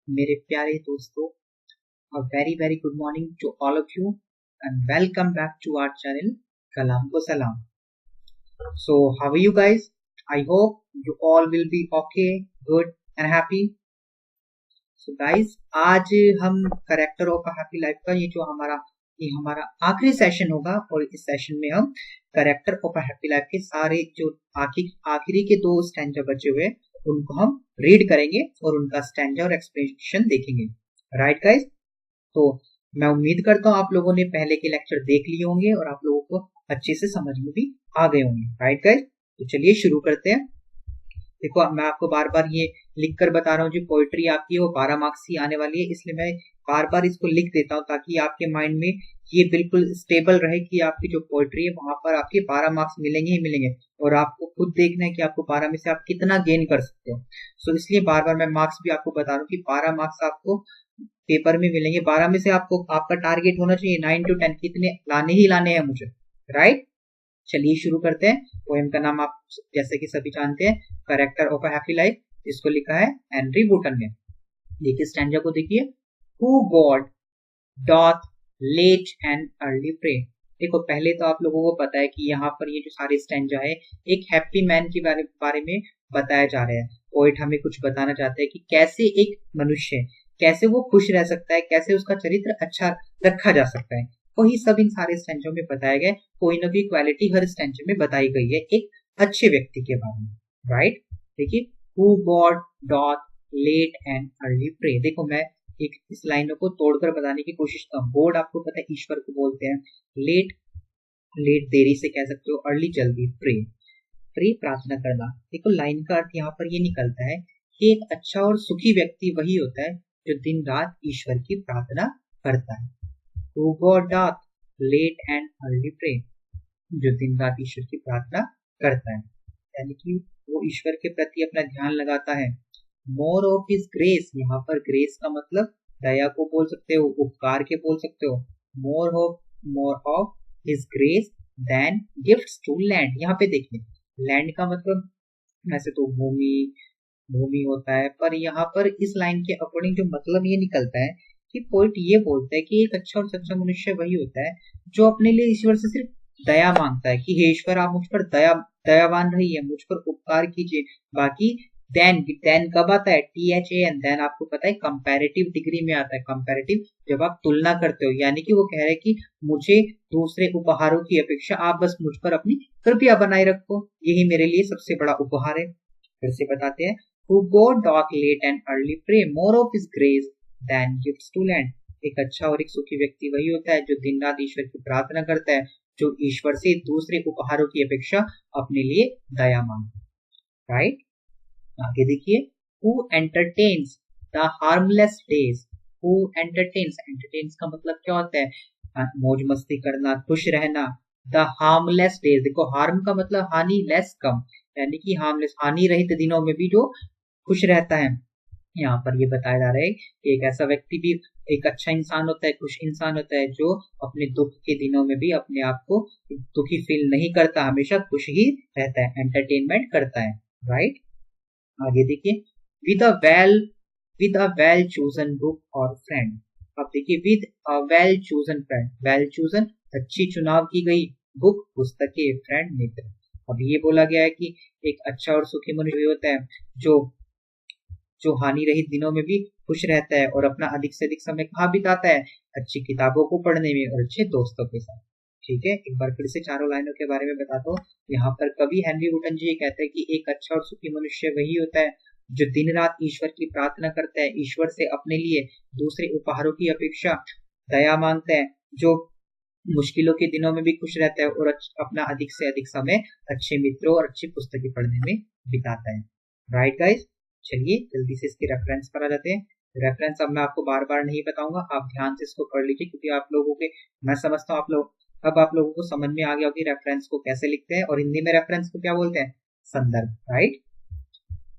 मेरे प्यारे दोस्तों, a very very good morning to all of you and welcome back to our channel Kalam ko Salam. So how are you guys? I hope you all will be okay, good and happy. So guys, आज हम character of happy life का ये हमारा आखिरी session होगा और इस session में हम करेक्टर ऑफ हैप्पी लाइफ के सारे जो आखिरी के 2 स्टैंजा बचे हुए उनको हम रीड करेंगे और उनका स्टैंजा और एक्सप्लेनेशन देखेंगे। राइट गाइस, तो मैं उम्मीद करता हूँ आप लोगों ने पहले के लेक्चर देख लिए होंगे और आप लोगों को अच्छे से समझ में भी आ गए होंगे। राइट गाइस, तो चलिए शुरू करते हैं। देखो, मैं आपको बार बार ये लिख कर बता रहा हूँ, जो पोइट्री आपकी है वो 12 मार्क्स ही आने वाली है, इसलिए मैं बार बार इसको लिख देता हूँ ताकि आपके माइंड में ये बिल्कुल स्टेबल रहे कि आपकी जो पोइट्री है वहां पर आपके 12 मार्क्स मिलेंगे ही मिलेंगे और आपको खुद देखना है कि आपको 12 में से आप कितना गेन कर सकते हो। सो इसलिए बार बार मैं मार्क्स भी आपको बता रहा हूँ कि 12 मार्क्स आपको पेपर में मिलेंगे। 12 में से आपको आपका टारगेट होना चाहिए 9 to 10 कितने लाने ही लाने हैं मुझे। राइट, चलिए शुरू करते हैं। पोएम का नाम आप जैसे कि सभी जानते हैं, character of a happy life, इसको लिखा है हेनरी वुटन ने। देखिए स्टैंजा को देखिए, who God doth late and early pray. देखो, पहले तो आप लोगों को पता है कि यहाँ पर ये जो सारे स्टैंजा है एक हैप्पी मैन के बारे में बताया जा रहा है। पोइट हमें कुछ बताना चाहते हैं कि कैसे एक मनुष्य कैसे वो खुश रह सकता है, कैसे उसका चरित्र अच्छा रखा जा सकता है। वही सब इन सारे स्टैंजों में बताया गया। कोई ना कोई क्वालिटी हर स्टैंजो में बताई गई है एक अच्छे व्यक्ति के बारे में। राइट, देखिए, who God doth late and early pray. देखो, मैं एक इस लाइनों को तोड़कर बताने की कोशिश करता हूँ। गॉड आपको पता है ईश्वर को बोलते हैं, लेट देरी से कह सकते हो, अर्ली जल्दी, प्रे प्रार्थना करना। देखो, लाइन का अर्थ यहाँ पर ये निकलता है कि एक अच्छा और सुखी व्यक्ति वही होता है जो दिन रात ईश्वर की प्रार्थना करता है। Who God doth late and early pray, जो दिन रात ईश्वर की प्रार्थना करता है, यानी कि वो ईश्वर के प्रति अपना ध्यान लगाता है। More of His grace, यहाँ पर ग्रेस का मतलब दया को बोल सकते हो, उपकार के बोल सकते हो। More of His grace than gifts to land। यहाँ पे देखिए, लैंड का मतलब वैसे तो भूमि होता है, पर यहाँ पर इस लाइन के अकॉर्डिंग जो मतलब ये निकलता है कि पोइट ये बोलता है कि एक अच्छा और सच्चा मनुष्य वही होता है जो अपने लिए ईश्वर से सिर्फ दया मांगता है कि हे ईश्वर, आप मुझ पर दयावान रहिए, मुझ पर उपकार कीजिए। बाकी देन कब आता है? THAN, देन आपको पता है कंपैरेटिव डिग्री में आता है। कंपैरेटिव जब आप तुलना करते हो, यानी कि वो कह रहे हैं कि मुझे दूसरे उपहारों की अपेक्षा आप बस मुझ पर अपनी कृपया बनाए रखो, यही मेरे लिए सबसे बड़ा उपहार है। फिर से बताते हैं, who God doth late and early pray, more of His grace than gifts to land। एक अच्छा और एक सुखी व्यक्ति वही होता है जो दिन रात ईश्वर की प्रार्थना करता है, जो ईश्वर से दूसरे उपहारों की अपेक्षा अपने लिए दया मांगता है। राइट, आगे देखिए, who entertains the harmless days। who entertains का मतलब क्या होता है? मौज मस्ती करना, खुश रहना। the harmless days, देखो हार्म का मतलब हानि, लेस कम, यानी कि हार्मलेस हानि रहित दिनों में भी जो खुश रहता है। यहाँ पर ये बताया जा रहा है कि एक ऐसा व्यक्ति भी एक अच्छा इंसान होता है, खुश इंसान होता है, जो अपने दुख के दिनों में भी अपने आप को दुखी फील नहीं करता, हमेशा खुश ही रहता है, एंटरटेनमेंट करता है। राइट, आगे देखिए, with a well chosen book और फ्रेंड। अब देखिए, with a well chosen friend, well chosen अच्छी चुनाव की गई, बुक पुस्तकें, फ्रेंड मित्र। अब ये बोला गया है कि एक अच्छा और सुखी मनुष्य होता है जो हानि रहित दिनों में भी खुश रहता है और अपना अधिक से अधिक समय कहाँ बिताता है? अच्छी किताबों को पढ़ने में और अच्छे दोस्तों के साथ। ठीक है, एक बार फिर से चारों लाइनों के बारे में बताता हूँ। यहाँ पर कवि हेनरी वुटन जी कहते हैं कि एक अच्छा और सुखी मनुष्य वही होता है जो दिन रात ईश्वर की प्रार्थना करता है, ईश्वर से अपने लिए दूसरे उपहारों की अपेक्षा दया मांगता है, जो मुश्किलों के दिनों में भी खुश रहता है और अपना अधिक से अधिक समय अच्छे मित्रों और अच्छी पुस्तकें पढ़ने में बिताता है। राइट गाइस, चलिए जल्दी से इसके रेफरेंस पर आ जाते हैं। रेफरेंस अब मैं आपको बार बार नहीं बताऊंगा, आप ध्यान से इसको पढ़ लीजिए, क्योंकि आप लोगों के मैं समझता हूँ आप लोगों को समझ में आ गया होगी रेफरेंस को कैसे लिखते हैं, और हिंदी में रेफरेंस को क्या बोलते हैं? संदर्भ। राइट,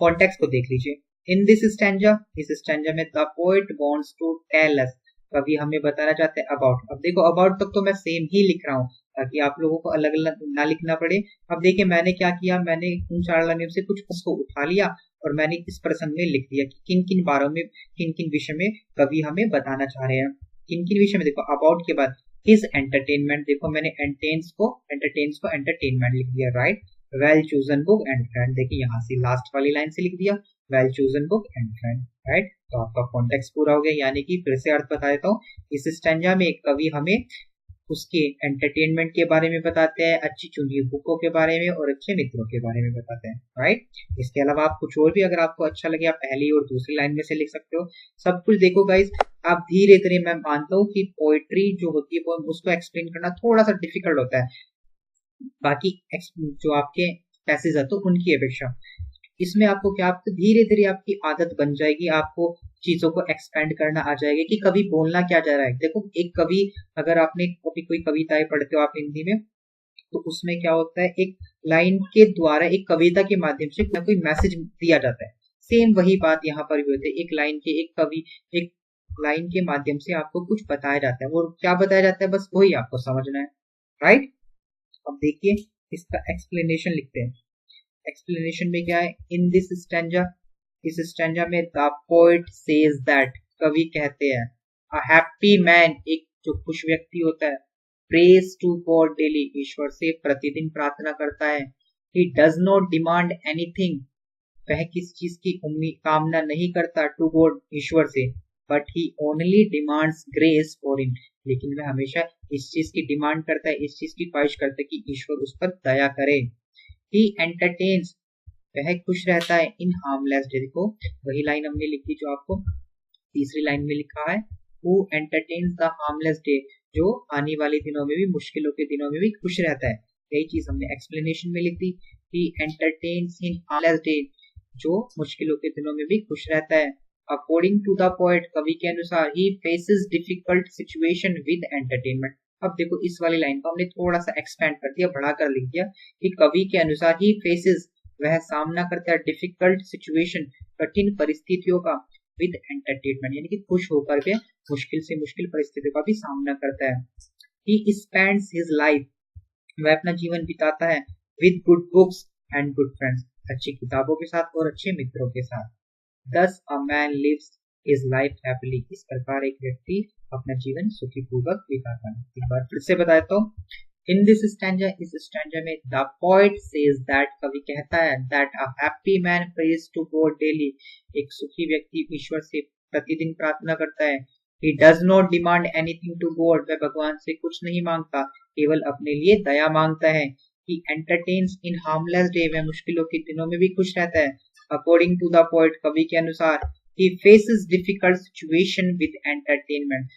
कॉन्टेक्स्ट को देख लीजिए। इन दिस स्टैंजा, इस स्टैंजा में the poet wants to tell us, कवि हमें बताना चाहते हैं अबाउट। अब देखो, अबाउट तक तो मैं सेम ही लिख रहा हूँ, ताकि आप लोगों को अलग अलग ना लिखना पड़े। अब देखिए मैंने क्या किया, मैंने उन 4 लाइनों से कुछ उसको उठा लिया और मैंने इस प्रसंग में लिख दिया कि किन किन बारों में, किन किन विषय में कवि हमें बताना चाह रहे हैं। किन किन विषय में, देखो अबाउट के बाद हिज एंटरटेनमेंट, देखो मैंने एंटेन्स को एंटरटेनमेंट लिख दिया, right. Well chosen book and friend, देखिए यहाँ से लास्ट वाली लाइन से लिख दिया well chosen book and friend, right. तो आपका कॉन्टेक्स्ट पूरा हो गया, यानी कि फिर से अर्थ बता देता हूँ। इस स्टैंजा में कवि हमें उसके एंटरटेनमेंट के बारे में बताते हैं, अच्छी चुनी बुकों के बारे में और अच्छे मित्रों के बारे में बताते हैं, राइट। इसके अलावा आप कुछ और भी अगर आपको अच्छा लगे आप पहली और दूसरी लाइन में से लिख सकते हो। सब कुछ देखो गाइस, आप धीरे धीरे, मैं मानता हूँ कि पोएट्री जो होती है वो उसको एक्सप्लेन करना थोड़ा सा डिफिकल्ट होता है बाकी जो आपके पैसेज है तो उनकी अपेक्षा। इसमें आपको क्या, आपको धीरे धीरे आपकी आदत बन जाएगी, आपको चीजों को एक्सपेंड करना आ जाएगा कि कवि बोलना क्या चाह रहा है। देखो एक कवि, अगर आपने कभी कोई कविताएं पढ़ते हो आप हिंदी में, तो उसमें क्या होता है, एक लाइन के द्वारा, एक कविता के माध्यम से कोई मैसेज दिया जाता है। सेम वही बात यहाँ पर भी होती है, एक लाइन के, एक लाइन के माध्यम से आपको कुछ बताया जाता है। वो क्या बताया जाता है बस वही आपको समझना है, राइट। अब देखिए इसका एक्सप्लेनेशन लिखते हैं। एक्सप्लेनेशन में क्या है, इन दिस स्टैंजा, इस स्टैंजा में द पोएट सेज दैट, कवि कहते हैं, अ हैप्पी मैन, एक जो खुश व्यक्ति होता है, प्रेज टू गॉड डेली, ईश्वर से प्रतिदिन प्रार्थना करता है, ही डज नॉट डिमांड एनीथिंग, वह किस चीज की उम्मीद कामना नहीं करता, टू गॉड ईश्वर से, but he only demands grace for him, लेकिन वह हमेशा इस चीज की डिमांड करता है, इस चीज की ख्वाहिश करता है कि ईश्वर उस पर दया करे। He entertains, वह खुश रहता है, इन हार्मलेस डे, देखो वही लाइन हमने लिखी जो आपको तीसरी लाइन में लिखा है, who entertains the harmless day, जो आने वाले दिनों में भी, मुश्किलों के दिनों में भी खुश रहता है। यही चीज हमने एक्सप्लेनेशन में लिख दी, he entertains in harmless day, जो मुश्किलों के दिनों में भी खुश रहता है। According to the poet, कवि के अनुसार, he faces difficult situation with entertainment। अब देखो इस वाली लाइन को हमने थोड़ा सा एक्सपेंड कर दिया, बढ़ाकर लिख दिया कि कवि के अनुसार ही फेसेस, वह सामना करता है, डिफिकल्ट सिचुएशन, कठिन परिस्थितियों का, विद एंटरटेनमेंट, यानी कि खुश होकर के मुश्किल से मुश्किल परिस्थितियों का भी सामना करता है। ही स्पेंड्स हिज लाइफ, वह अपना जीवन बिताता है, with good books and good friends, अच्छी किताबों के साथ और अच्छे मित्रों के साथ। Thus a man lives his life happily, इस प्रकार एक व्यक्ति अपना जीवन सुखी पूर्वक बिताता है। एक बार फिर से बताया तो, in this stanza, इस स्टैंजा में the poet says that, कवि कहता है, that a happy man prays to God daily, एक सुखी व्यक्ति ईश्वर से प्रतिदिन प्रार्थना करता है। He does not demand anything to God, वह भगवान से कुछ नहीं मांगता, केवल अपने लिए दया मांगता है। He entertains in harmless day, वह मुश्किलों के दिनों में भी खुश रहता है। According to the poet, कवि के अनुसार, he faces difficult situation with entertainment,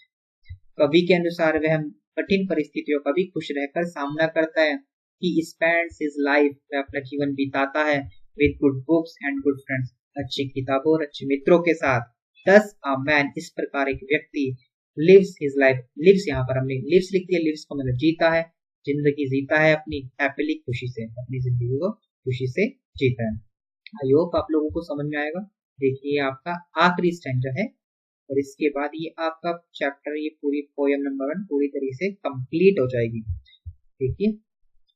कवि के अनुसार वह कठिन परिस्थितियों का भी खुश रहकर सामना करता है। He spends his life, वह अपना जीवन बिताता है, with good books and good friends, अच्छी किताबों और अच्छे मित्रों के साथ। Thus a man, इस प्रकार एक व्यक्ति, lives his life, lives यहाँ पर हमने lives लिख दिया, lives को मतलब जीता है, जिंदगी जीता है अपनी, happily खुशी से, अपनी जिंदगी को खुशी से जीता है। आई होप आप लोगों को समझ में आएगा। देखिए आपका आखिरी स्टैंजा है और इसके बाद ये आपका चैप्टर, ये पूरी पोयम नंबर 1 पूरी तरीके से कंप्लीट हो जाएगी। देखिए,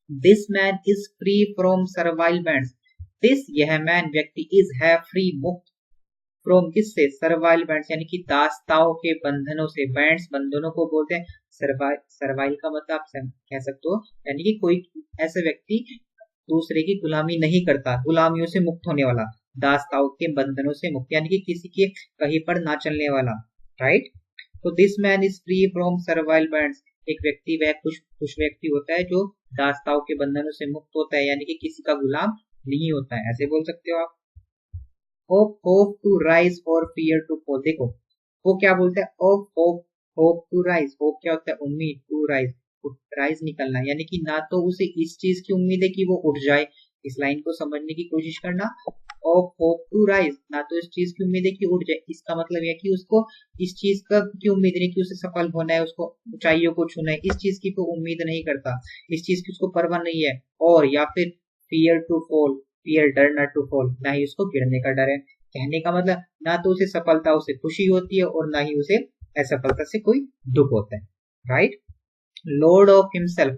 this man is free from servile bands, this यह मैन व्यक्ति इज है फ्री मुक्त, फ्रॉम किससे, सर्वाइल बैंड्स, यानी कि दास्ताओं के बंधनों से, बैंड्स बंधनों को बोलते हैं, सर्वाइल का मतलब आप कह सकते हो, यानी कि कोई ऐसा व्यक्ति दूसरे की गुलामी नहीं करता, गुलामियों से मुक्त होने वाला, दास्ताओं के बंधनों से मुक्त, यानी कि किसी के कहीं पर ना चलने वाला, राइट। तो this man is free from servile bands, एक व्यक्ति वह खुश व्यक्ति होता है जो दास्ताओं के बंधनों से मुक्त होता है, यानी कि किसी का गुलाम नहीं होता है, ऐसे बोल सकते हो आप। होप टू राइज और फियर टू फॉल, देखो वो क्या बोलता है, होप टू राइज, होप क्या होता है, उम्मीद, टू राइज निकलना, यानी कि ना तो उसे इस चीज की उम्मीद है कि वो उठ जाए, इस लाइन को समझने की कोशिश करना, ऑफ होप टू राइज, ना तो इस चीज की उम्मीद है कि उठ जाए, इसका मतलब यह कि उसको इस चीज का की उम्मीद नहीं कि उसे सफल होना है, उसको ऊंचाइयों को छूना है, इस चीज की कोई उम्मीद नहीं करता, इस चीज की उसको परवाह नहीं है। और या फिर फियर टू फॉल, फियर डर, ना टू फॉल, ना ही उसको गिरने का डर है। कहने का मतलब ना तो उसे सफलता उसे खुशी होती है और ना ही उसे असफलता से कोई दुख होता है, right. Lord of himself,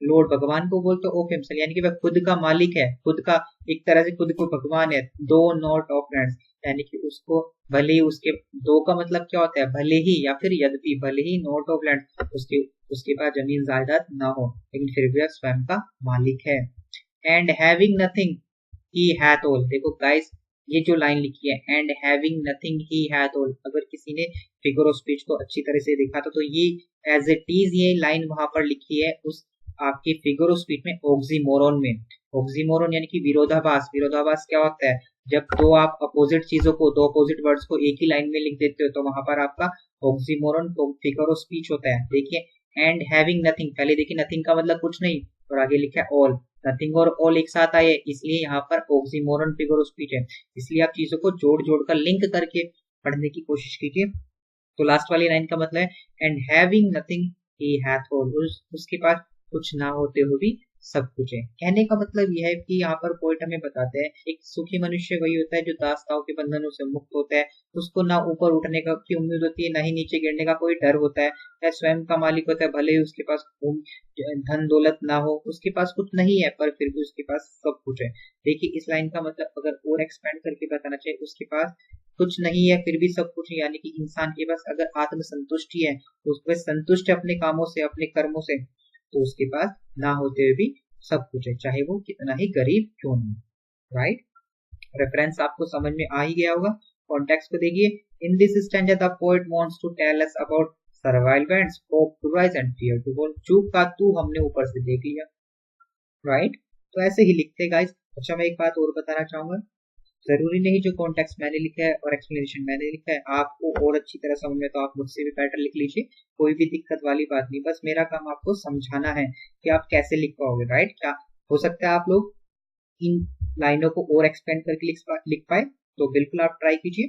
Lord भगवान को बोलते ऑफ हिमसेल्फ, यानी कि वह खुद का मालिक है, खुद का एक तरह से खुद को भगवान है। दो नॉट ऑफ लैंड्स, यानी कि उसको भले ही उसके, दो का मतलब क्या होता है, भले ही या फिर यद्यपि, भले ही नॉट ऑफ लैंड उसके पास जमीन जायदाद ना हो, लेकिन फिर भी वह स्वयं का मालिक है। And having nothing he hath all, देखो गाइस ये जो लाइन लिखी है, and having nothing he hath all, अगर किसी ने फिगर ऑफ स्पीच को अच्छी तरह से देखा तो ये एज इट इज ये लाइन वहां पर लिखी है उस आपकी फिगर ऑफ स्पीच में ऑक्सीमोरन में। ऑक्सीमोरन यानी कि विरोधाभास। विरोधाभास क्या होता है, जब दो आप अपोजिट चीजों को, दो अपोजिट वर्ड्स को एक ही लाइन में लिख देते हो तो वहां पर आपका ऑक्सीमोरन फिगर ऑफ स्पीच होता है। देखिए एंड हैविंग नथिंग, पहले देखिए नथिंग का मतलब कुछ नहीं, और आगे लिखा है ऑल, नथिंग और ऑल एक साथ आए, इसलिए यहाँ पर ऑक्सीमोरन फिगर ऑफ स्पीच है। इसलिए आप चीजों को जोड़ जोड़ कर लिंक करके पढ़ने की कोशिश कीजिए। तो लास्ट वाली लाइन का मतलब है and having nothing he hath all, उसके पास कुछ ना होते हुए भी सब कुछ है। कहने का मतलब यह है कि यहाँ पर पोइट हमें बताते हैं एक सुखी मनुष्य वही होता है जो दासताओं के बंधनों से मुक्त होता है, उसको ना ऊपर उठने का की उम्मीद होती है, ना ही नीचे गिरने का कोई डर होता है, वह स्वयं का मालिक होता है, भले ही उसके पास धन दौलत ना हो, उसके पास कुछ नहीं है पर फिर भी उसके पास सब कुछ है। देखिए इस लाइन का मतलब अगर और एक्सपेंड करके बताना चाहिए, उसके पास कुछ नहीं है फिर भी सब कुछ है, यानी कि इंसान के पास अगर आत्मसंतुष्टि है, उसको संतुष्ट है अपने कामों से, अपने कर्मों से, तो उसके पास ना होते हुए भी सब कुछ है, चाहे वो कितना ही गरीब क्यों न हो। राइट, रेफरेंस आपको समझ में आ ही गया होगा। कॉन्टेक्स्ट को देखिए, in this stanza the poet wants to tell us about survivals, hope to rise and fear to fall. चूक का तू हमने ऊपर से देख लिया। राइट, तो ऐसे ही लिखते गाइस। अच्छा मैं एक बात और बताना चाहूंगा, जरूरी नहीं जो कॉन्टेक्स्ट मैंने लिखा है और एक्सप्लेनेशन मैंने लिखा है आपको और अच्छी तरह समझ में तो आप मुझसे भी बेटर लिख लीजिए, कोई भी दिक्कत वाली बात नहीं, बस मेरा काम आपको समझाना है कि आप कैसे लिख पाओगे। राइट, क्या हो सकता है आप लोग इन लाइनों को और एक्सपेंड करके लिख पाए, तो बिल्कुल आप ट्राई कीजिए।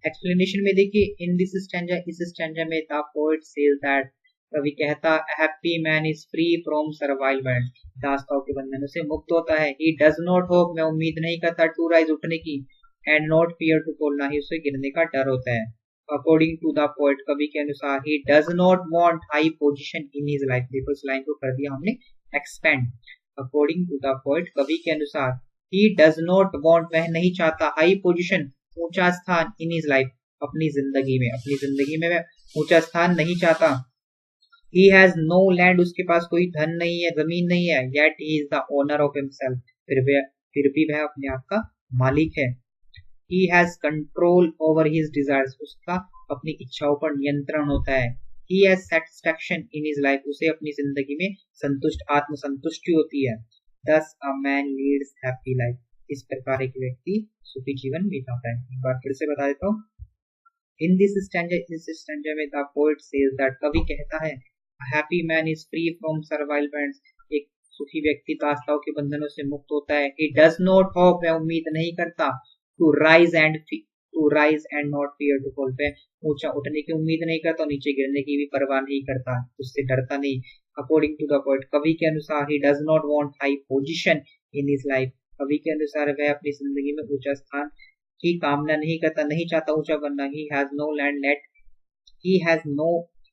एक्सप्लेनेशन में देखिए, इन दिस स्टैंजा, इस स्टैंजा में द पोएट सेज दैट, कवि कहता happy man is free from survival, दास्ताओं के बंधनों से मुक्त होता है। ही डज नॉट होप, मैं उम्मीद नहीं करता, टू राइज उठने की, and not fear to fall, ना ही उसे गिरने का डर होता है। अकॉर्डिंग टू द पोएट, कवि के अनुसार, he does not want high position in his life, देखो इस लाइन को कर दिया हमने expand. According to the poet, कवि के अनुसार, ही डज नॉट वांट, वह नहीं चाहता, हाई पोजीशन, ऊंचा स्थान, इन हिज लाइफ, अपनी जिंदगी में वह ऊंचा स्थान नहीं चाहता। He has no land, उसके पास कोई धन नहीं है, जमीन नहीं है, yet he is the owner of himself, फिर भी वह अपने आप का मालिक है। He has control over his desires, उसका अपनी इच्छाओं पर नियंत्रण होता है। He has satisfaction in his life, उसे अपनी जिंदगी में आत्मसंतुष्टि होती है। Thus a man leads happy life, इस प्रकार एक व्यक्ति सुखी जीवन बिताता है। एक बार फिर से बता देता हूँ, in this stanza, इस स्टैंजा में the poet says that, कवि कहता है, a happy man is free from servile bands, एक सुखी व्यक्ति दास्ताओं के बंधनों से मुक्त होता है। He does not hope, वह उम्मीद नहीं करता, to rise and not fear to fall, वह ऊंचा उठने की उम्मीद नहीं करता, नीचे गिरने की भी परवाह नहीं करता, उससे डरता नहीं। According to the poet, कवि के अनुसार, he does not want high position in his life, कवि के अनुसार वह अपनी जिंदगी में ऊंचा स्थान की कामना नहीं करता, नहीं चाहता ऊंचा बनना। He has no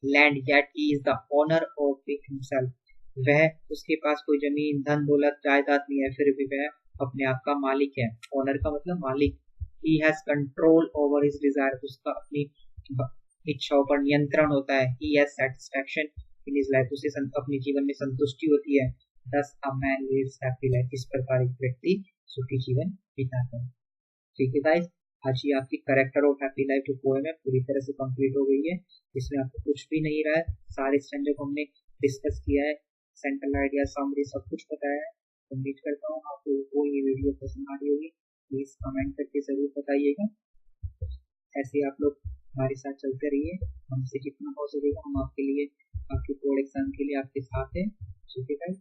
land yet he is the owner of himself, वह उसके पास कोई जमीन धन दौलत जायदाद नहीं है, फिर भी वह अपने आप का मालिक है। ओनर का मतलब मालिक। He has control over his desire, उसका अपनी इच्छाओं पर नियंत्रण होता है। He has satisfaction in his life, उसे अपने जीवन में संतुष्टि होती है। Thus a man lives happy life, इस प्रकार एक व्यक्ति सुखी जीवन बिताता है। ठीक है गाइस, आज ही आपकी करेक्टर ऑफ हैप्पी लाइफ जो पोएम है पूरी तरह से कंप्लीट हो गई है। इसमें आपको कुछ भी नहीं रहा है, सारे स्टैंडर्ड को हमने डिस्कस किया है, सेंट्रल आइडिया समरी सब कुछ बताया है। उम्मीद करता हूँ आपको ये वीडियो पसंद आ रही होगी, प्लीज कमेंट करके जरूर बताइएगा। ऐसे आप लोग हमारे साथ चलते रहिए, हमसे जितना हो सकेगा हम आपके लिए, आपके बोर्ड एग्जाम के लिए आपके साथ हैं। ठीक है गाइस।